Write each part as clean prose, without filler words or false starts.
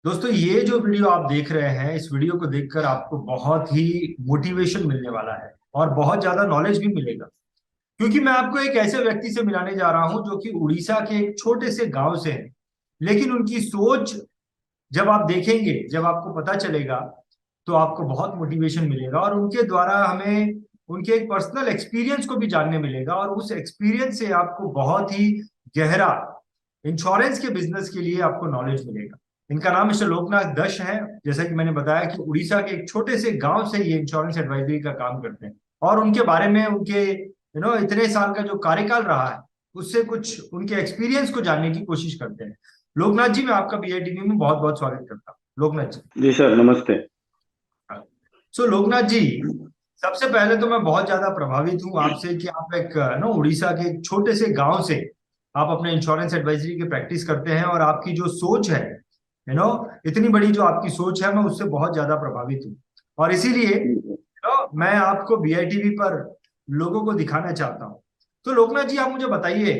दोस्तों, ये जो वीडियो आप देख रहे हैं, इस वीडियो को देखकर आपको बहुत ही मोटिवेशन मिलने वाला है और बहुत ज्यादा नॉलेज भी मिलेगा। क्योंकि मैं आपको एक ऐसे व्यक्ति से मिलाने जा रहा हूं जो कि उड़ीसा के एक छोटे से गांव से है। लेकिन उनकी सोच जब आप देखेंगे, जब आपको पता चलेगा, तो आपको बहुत मोटिवेशन मिलेगा और उनके द्वारा हमें उनके एक पर्सनल एक्सपीरियंस को भी जानने मिलेगा और उस एक्सपीरियंस से आपको बहुत ही गहरा इंश्योरेंस के बिजनेस के लिए आपको नॉलेज मिलेगा। इनका नाम मिस्टर लोकनाथ दश है। जैसा कि मैंने बताया कि उड़ीसा के एक छोटे से गांव से ये इंश्योरेंस एडवाइजरी का काम करते हैं। और उनके बारे में, उनके इतने साल का जो कार्यकाल रहा है, उससे कुछ उनके एक्सपीरियंस को जानने की कोशिश करते हैं। लोकनाथ जी, मैं आपका बीआईटीवी में बहुत बहुत स्वागत करता हूँ। लोकनाथ जी। जी सर, नमस्ते। सो लोकनाथ जी, सबसे पहले तो मैं बहुत ज्यादा प्रभावित हूँ आपसे कि आप एक उड़ीसा के एक छोटे से गांव से आप अपने इंश्योरेंस एडवाइजरी की प्रैक्टिस करते हैं और आपकी जो सोच है, इतनी बड़ी जो आपकी सोच है, मैं उससे बहुत ज्यादा प्रभावित हूँ। और इसीलिए मैं आपको बीआईटीवी पर लोगों को दिखाना चाहता हूँ। तो लोकनाथ जी, आप मुझे बताइए,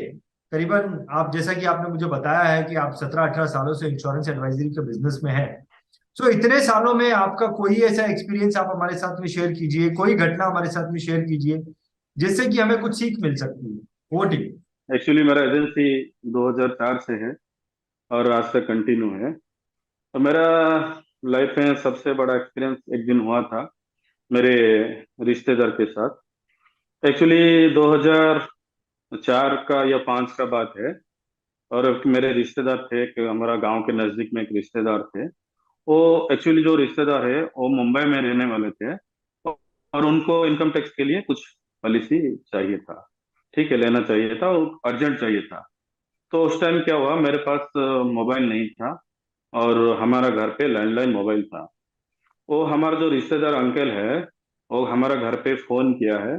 करीबन आप, जैसा कि आपने मुझे बताया है कि आप 17-18 सालों से इंश्योरेंस एडवाइजरी के बिजनेस में हैं। सो इतने सालों में आपका कोई ऐसा एक्सपीरियंस आप हमारे साथ में शेयर कीजिए, कोई घटना हमारे साथ में शेयर कीजिए जिससे कि हमें कुछ सीख मिल सकती है। वो ठीक। एक्चुअली मेरा एजेंसी 2004 से है और आज तक कंटिन्यू है। तो मेरा लाइफ में सबसे बड़ा एक्सपीरियंस एक दिन हुआ था मेरे रिश्तेदार के साथ। एक्चुअली 2004 का या 5 का बात है। और मेरे रिश्तेदार थे कि हमारा गांव के नजदीक में एक रिश्तेदार थे। वो एक्चुअली जो रिश्तेदार है वो मुंबई में रहने वाले थे। और उनको इनकम टैक्स के लिए कुछ पॉलिसी चाहिए था। ठीक है, लेना चाहिए था, अर्जेंट चाहिए था। तो उस टाइम क्या हुआ, मेरे पास मोबाइल नहीं था और हमारा घर पे लैंडलाइन मोबाइल था। वो हमारा जो रिश्तेदार अंकल है, वो हमारा घर पे फोन किया है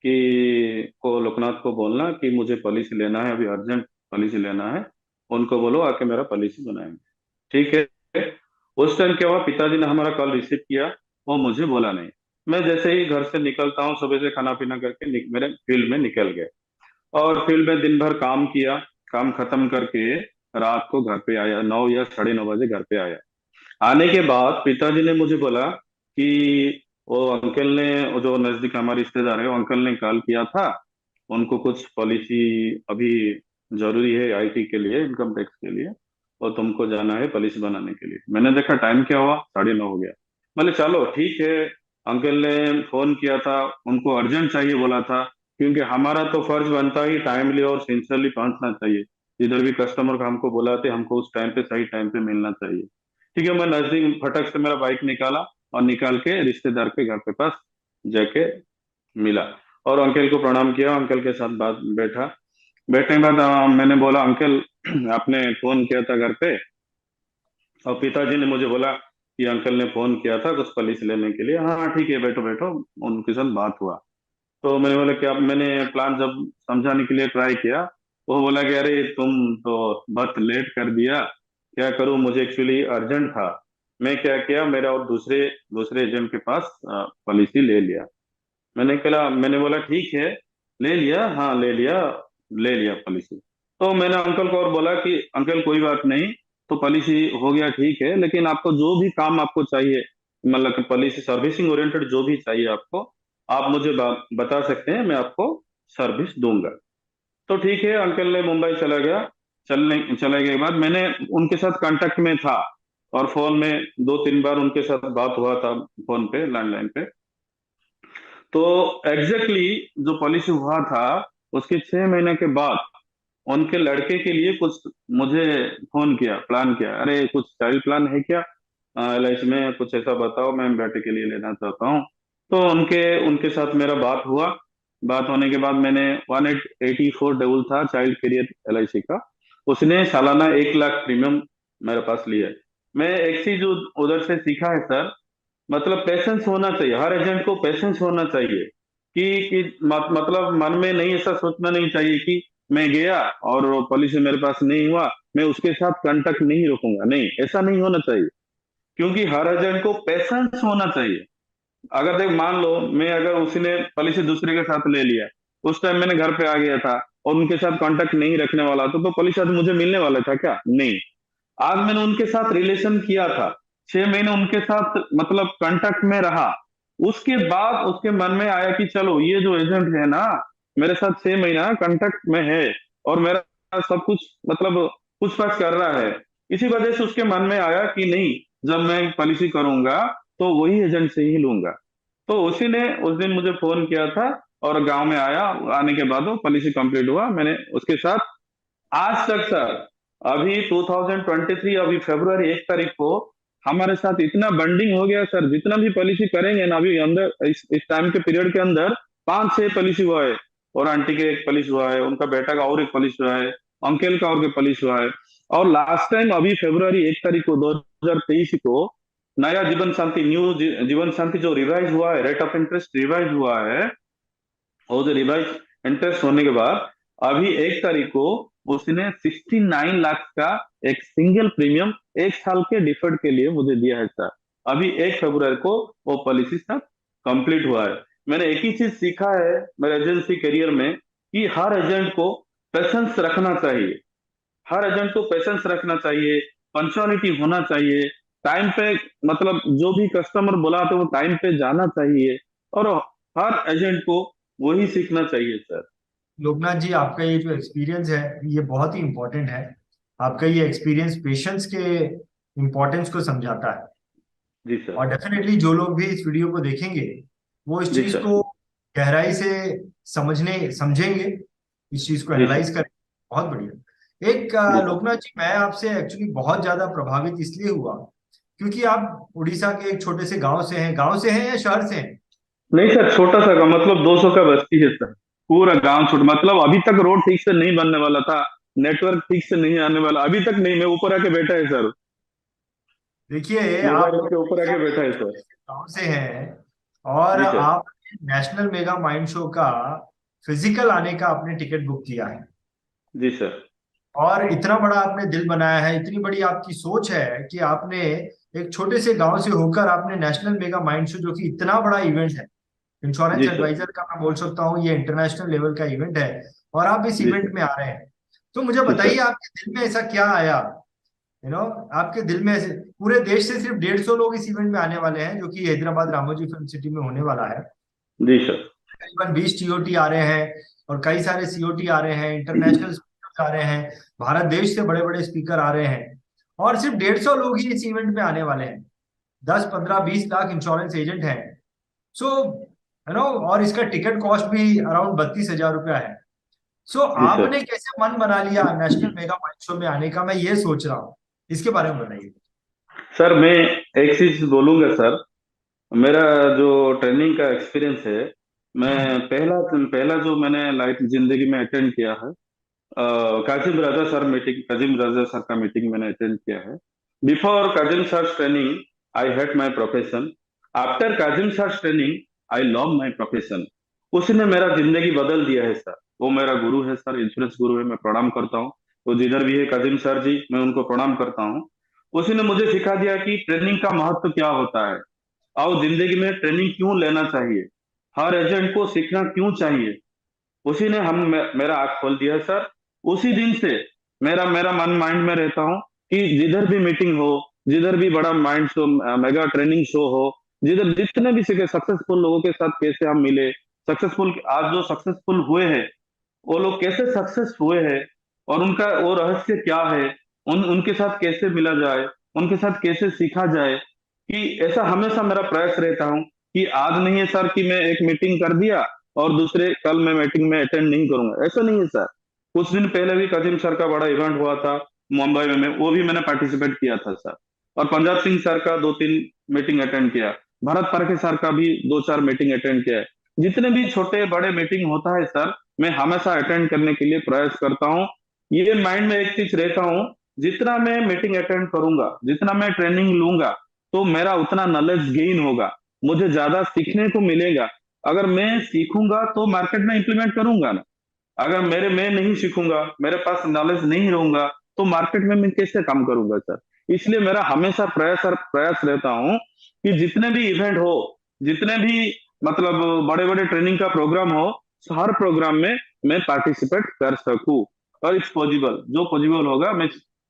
कि को लोकनाथ को बोलना कि मुझे पॉलिसी लेना है, अभी अर्जेंट पॉलिसी लेना है। उनको बोलो आके मेरा पॉलिसी बनाएंगे। ठीक है। उस टाइम क्या हुआ, पिताजी ने हमारा कॉल रिसीव किया, वो मुझे बोला नहीं। मैं जैसे ही घर से निकलता हूँ सुबह से खाना पीना करके मेरे फील्ड में निकल गए। और फील्ड में दिन भर काम किया। काम खत्म करके रात को घर पे आया, 9 या 9:30 बजे घर पे आया। आने के बाद पिताजी ने मुझे बोला कि वो अंकल ने, वो जो नजदीक हमारे रिश्तेदार है, वो अंकल ने कॉल किया था। उनको कुछ पॉलिसी अभी जरूरी है आईटी के लिए, इनकम टैक्स के लिए, और तुमको जाना है पॉलिसी बनाने के लिए। मैंने देखा टाइम क्या हुआ, 9:30 हो गया। बोले चलो ठीक है। अंकल ने फोन किया था, उनको अर्जेंट चाहिए बोला था, क्योंकि हमारा तो फर्ज बनता ही टाइमली और सिंसियरली पहुंचना चाहिए। इधर भी कस्टमर को हमको बुलाते, हमको उस टाइम पे सही टाइम पे मिलना चाहिए। ठीक है, मैं नजदीक फटक से मेरा बाइक निकाला और निकाल के रिश्तेदार के घर के पास जाके मिला। और अंकल को प्रणाम किया, अंकल के साथ बात बैठा। बैठने के बाद मैंने बोला अंकल आपने फोन किया था घर पे, और पिताजी ने मुझे बोला कि अंकल ने फोन किया था कुछ पॉलिसी लेने के लिए। हाँ हाँ, ठीक है, बैठो बैठो। उनके साथ बात हुआ। तो मैंने बोला कि अब मैंने प्लान जब समझाने के लिए ट्राई किया, वो बोला कि अरे तुम तो बहुत लेट कर दिया। क्या करूं, मुझे एक्चुअली अर्जेंट था। मैं क्या किया, मेरा और दूसरे दूसरे एजेंट के पास पॉलिसी ले लिया। मैंने बोला ठीक है, ले लिया, हाँ ले लिया, ले लिया पॉलिसी। तो मैंने अंकल को और बोला कि अंकल कोई बात नहीं, तो पॉलिसी हो गया ठीक है, लेकिन आपको जो भी काम आपको चाहिए, मतलब कि पॉलिसी सर्विसिंग ओरिएंटेड जो भी चाहिए आपको, आप मुझे बता सकते हैं, मैं आपको सर्विस दूंगा। तो ठीक है, अंकल ने मुंबई चला गया। चले गए के बाद मैंने उनके साथ कांटेक्ट में था, और फोन में 2-3 बार उनके साथ बात हुआ था, फोन पे, लैंडलाइन पे। तो एग्जैक्टली जो पॉलिसी हुआ था, उसके 6 महीने के बाद उनके लड़के के लिए कुछ मुझे फोन किया, प्लान किया, अरे कुछ चाइल्ड प्लान है क्या एलआईसी में, कुछ ऐसा बताओ, मैं बेटे के लिए लेना चाहता हूँ। तो उनके उनके साथ मेरा बात हुआ। बात होने के बाद मैंने 1884 डेबल था चाइल्ड करियर एलआईसी का, उसने सालाना 1 लाख प्रीमियम मेरे पास लिया है। मैं एक चीज उधर से सीखा है सर, मतलब पेशेंस होना चाहिए, हर एजेंट को पेशेंस होना चाहिए। मतलब मन में नहीं ऐसा सोचना नहीं चाहिए कि मैं गया और पॉलिसी मेरे पास नहीं हुआ, मैं उसके साथ कांटेक्ट नहीं रखूंगा, नहीं, ऐसा नहीं होना चाहिए। क्योंकि हर एजेंट को पेशेंस होना चाहिए। अगर देख, मान लो मैं, अगर उसने पॉलिसी दूसरे के साथ ले लिया, उस टाइम मैंने घर पे आ गया था और उनके साथ कांटेक्ट नहीं रखने वाला, तो पॉलिसी आज मुझे मिलने वाला था क्या? नहीं। आज मैंने उनके साथ रिलेशन किया था, 6 महीने उनके साथ मतलब कांटेक्ट में रहा। उसके बाद उसके मन में आया कि चलो ये जो एजेंट है ना, मेरे साथ 6 महीना कांटेक्ट में है और मेरा सब कुछ मतलब पूछताछ कर रहा है। इसी वजह से उसके मन में आया कि नहीं, जब मैं पॉलिसी करूंगा तो वही एजेंट से ही लूंगा। तो उसी ने उस दिन मुझे फोन किया था और गांव में आया। आने के बाद वो पॉलिसी कंप्लीट हुआ, मैंने उसके साथ आज तक सर, अभी 2023 अभी फरवरी 1 तारीख को हमारे साथ इतना बंडिंग हो गया सर, जितना भी पॉलिसी करेंगे ना अभी अंदर इस टाइम के पीरियड के अंदर 5-6 पॉलिसी हुआ है। और आंटी के एक पॉलिसी हुआ है, उनका बेटा का और एक पॉलिसी हुआ है, अंकल का और एक पॉलिसी हुआ है। और लास्ट टाइम अभी फरवरी 1 तारीख को 2023 को नया जीवन शांति न्यू जीवन शांति जो रिवाइज हुआ है, रेट ऑफ इंटरेस्ट रिवाइज हुआ है। और जो रिवाइज इंटरेस्ट होने के बाद अभी 1 तारीख को उसने 69 लाख का एक सिंगल प्रीमियम 1 साल के डिफर्ड के लिए मुझे दिया है सर। अभी 1 फरवरी को वो पॉलिसी सब कंप्लीट हुआ है। मैंने एक ही चीज सीखा है मेरे एजेंसी करियर में कि हर एजेंट को पेशेंस रखना चाहिए। हर एजेंट को पेशेंस रखना चाहिए, पंक्चुअलिटी होना चाहिए, टाइम पे मतलब जो भी कस्टमर बुलाते वो टाइम पे जाना चाहिए। और हर एजेंट को वही सीखना चाहिए सर। लोकनाथ जी, आपका ये जो एक्सपीरियंस है ये बहुत ही इम्पोर्टेंट है। आपका ये एक्सपीरियंस पेशेंस के इम्पोर्टेंस को समझाता है। जी सर। और डेफिनेटली जो लोग भी इस वीडियो को देखेंगे वो इस जी चीज सर। को गहराई से समझने समझेंगे, इस चीज को जी एनालाइज सर। करेंगे। बहुत बढ़िया। एक जी सर। लोकनाथ जी, मैं आपसे एक्चुअली बहुत ज्यादा प्रभावित इसलिए हुआ क्योंकि आप उड़ीसा के एक छोटे से गांव से हैं या शहर से हैं? नहीं सर, छोटा सा का मतलब 200 का बस्ती है सर। पूरा गांव छोटा, मतलब अभी तक रोड ठीक से नहीं बनने वाला था, नेटवर्क ठीक से नहीं आने वाला, अभी तक नहीं। मैं ऊपर आके बैठा है सर, देखिए, आप मोबाइल के ऊपर उड़ीसा आके बैठा है सर। गांव से हैं और जी सर। आप नेशनल मेगा माइंड शो का फिजिकल आने का आपने टिकट बुक किया है। जी सर। और इतना बड़ा आपने दिल बनाया है, इतनी बड़ी आपकी सोच है कि आपने एक छोटे से गांव से होकर आपने नेशनल मेगा माइंड शो, जो कि इतना बड़ा इवेंट है, इंश्योरेंस जी सर। एडवाइजर का मैं बोल सकता हूँ, ये इंटरनेशनल लेवल का इवेंट है, और आप इस जी इवेंट सर। में आ रहे हैं। तो मुझे जी बताइए, सर। आपके दिल में ऐसा क्या आया? यू नो आपके दिल में ऐसे, पूरे देश से सिर्फ 150 लोग इस इवेंट में आने वाले हैं, जो कि हैदराबाद रामोजी फिल्म सिटी में होने वाला है। जी सर। करीबन 20 टीओटी आ रहे हैं और कई सारे सीओटी आ रहे हैं, इंटरनेशनल स्पीकर आ रहे हैं, भारत देश से बड़े बड़े स्पीकर आ रहे हैं। और सिर्फ 150 लोग ही इस इवेंट में आने वाले हैं। 10 15 20 लाख इंश्योरेंस एजेंट हैं। सो और इसका टिकट कॉस्ट भी अराउंड 32,000 रुपया है। सो जी सर। आपने कैसे मन बना लिया नेशनल मेगा माइंड शो में आने का? मैं ये सोच रहा हूँ, इसके बारे में बताइए। सर मैं एक चीज बोलूंगा सर। मेरा जो ट्रेनिंग का एक्सपीरियंस है, मैं पहला पहला जो मैंने लाइफ जिंदगी में अटेंड किया है, काजिम राजा सर का मीटिंग मैंने अटेंड किया है। Before Kazim sir training I hate my profession. After Kazim sir training I love my profession. उसने मेरा जिंदगी बदल दिया है सर। वो मेरा गुरु है सर, इंश्योरेंस गुरु है, मैं प्रणाम करता हूँ। वो जिधर भी है काजिम सर जी, मैं उनको प्रणाम करता हूँ। उसी ने मुझे सिखा दिया कि ट्रेनिंग का महत्व क्या होता है और जिंदगी में ट्रेनिंग क्यों लेना चाहिए, हर एजेंट को सीखना क्यों चाहिए। उसी ने मेरा आंख खोल दिया है सर। उसी दिन से मेरा मेरा मन माइंड में रहता हूँ कि जिधर भी मीटिंग हो, जिधर भी बड़ा mind show, mega training show हो, जिधर जितने भी सीखे सक्सेसफुल लोगों के साथ कैसे हम मिले, सक्सेसफुल आज जो सक्सेसफुल हुए हैं वो लोग कैसे सक्सेस हुए हैं और उनका वो रहस्य क्या है, उनके साथ कैसे मिला जाए, उनके साथ कैसे सीखा जाए। कि ऐसा हमेशा मेरा प्रयास रहता हूँ कि आज नहीं है सर कि मैं एक मीटिंग कर दिया और दूसरे कल मैं मीटिंग में अटेंड नहीं करूंगा, ऐसा नहीं है सर। कुछ दिन पहले भी काजिम सर का बड़ा इवेंट हुआ था मुंबई में, वो भी मैंने पार्टिसिपेट किया था सर। और पंजाब सिंह सर का 2-3 मीटिंग अटेंड किया, भरत परखे सर का भी 2-4 मीटिंग अटेंड किया है। जितने भी छोटे बड़े मीटिंग होता है सर, मैं हमेशा अटेंड करने के लिए प्रयास करता हूँ। ये माइंड में एक चीज रहता हूँ, जितना मैं मीटिंग अटेंड करूंगा, जितना मैं ट्रेनिंग लूंगा, तो मेरा उतना नॉलेज गेन होगा, मुझे ज्यादा सीखने को मिलेगा। अगर मैं सीखूंगा तो मार्केट में इंप्लीमेंट करूंगा ना। अगर मैं नहीं सीखूंगा, मेरे पास नॉलेज नहीं रहूंगा, तो मार्केट में मैं कैसे काम करूंगा सर। इसलिए मेरा हमेशा प्रयास रहता हूँ कि जितने भी इवेंट हो, जितने भी मतलब बड़े बड़े ट्रेनिंग का प्रोग्राम हो, हर प्रोग्राम में मैं पार्टिसिपेट कर सकूं। और इट्स पॉसिबल, जो पॉसिबल होगा मैं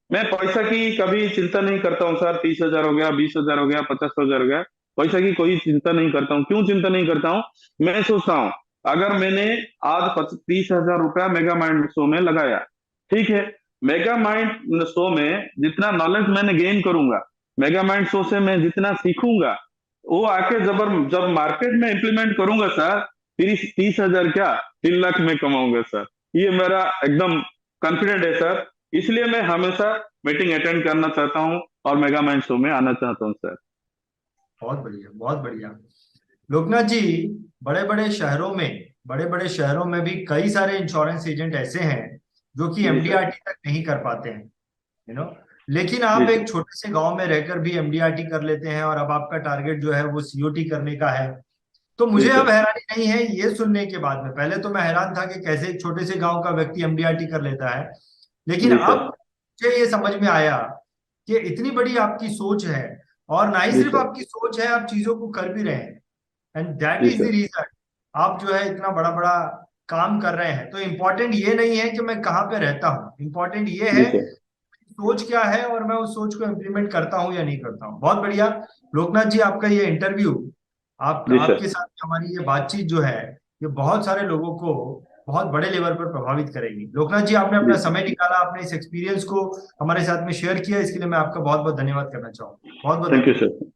मैं पैसा की कभी चिंता नहीं करता हूँ सर। 30,000 हो गया, 20,000 हो गया, 50,000 हो गया, पैसा की कोई चिंता नहीं करता हूँ। क्यों चिंता नहीं करता हूँ? मैं सोचता हूँ, अगर मैंने आज 30,000 रुपया मेगा माइंड शो में लगाया, ठीक है, मेगा माइंड शो में जितना नॉलेज मैंने गेन करूंगा, मेगा माइंड शो से मैं जितना सीखूंगा, वो आके जब जब मार्केट में इम्प्लीमेंट करूंगा सर, 30,000 क्या, 3 लाख में कमाऊंगा सर। ये मेरा एकदम कॉन्फिडेंट है सर। इसलिए मैं हमेशा मीटिंग अटेंड करना चाहता हूँ और मेगा माइंड शो में आना चाहता हूँ सर। बहुत बढ़िया, बहुत बढ़िया। लोकनाथ जी, बड़े बड़े शहरों में भी कई सारे इंश्योरेंस एजेंट ऐसे हैं जो कि जी सर। एमडीआरटी तक नहीं कर पाते हैं, यू नो। लेकिन जी आप सर। एक छोटे से गांव में रहकर भी एमडीआरटी कर लेते हैं, और अब आपका टारगेट जो है वो सीओटी करने का है। तो जी मुझे अब सर। हैरानी नहीं है ये सुनने के बाद में। पहले तो मैं हैरान था कि कैसे एक छोटे से गांव का व्यक्ति एमडीआरटी कर लेता है, लेकिन जी अब सर। मुझे ये समझ में आया कि इतनी बड़ी आपकी सोच है, और ना ही जी सिर्फ सर। आपकी सोच है, आप चीजों को कर भी रहे हैं। And that G is the sir. Reason आप जो है इतना बड़ा बड़ा काम कर रहे हैं। तो इम्पोर्टेंट ये नहीं है कि मैं कहाँ पे रहता हूँ, इम्पोर्टेंट ये जी है सर। सोच क्या है और मैं उस सोच को इम्प्लीमेंट करता हूँ या नहीं करता हूँ। बहुत बढ़िया। लोकनाथ जी, आपका ये इंटरव्यू, आप जी सर। आपके साथ हमारी ये बातचीत जो है, ये बहुत सारे लोगों को बहुत बड़े लेवल पर प्रभावित करेगी। लोकनाथ जी, आपने जी अपना सर। समय निकाला, आपने इस एक्सपीरियंस को हमारे साथ में शेयर किया, इसके लिए मैं आपका बहुत बहुत धन्यवाद करना चाहूँ। बहुत बहुत थैंक यू धन्यवाद। सर।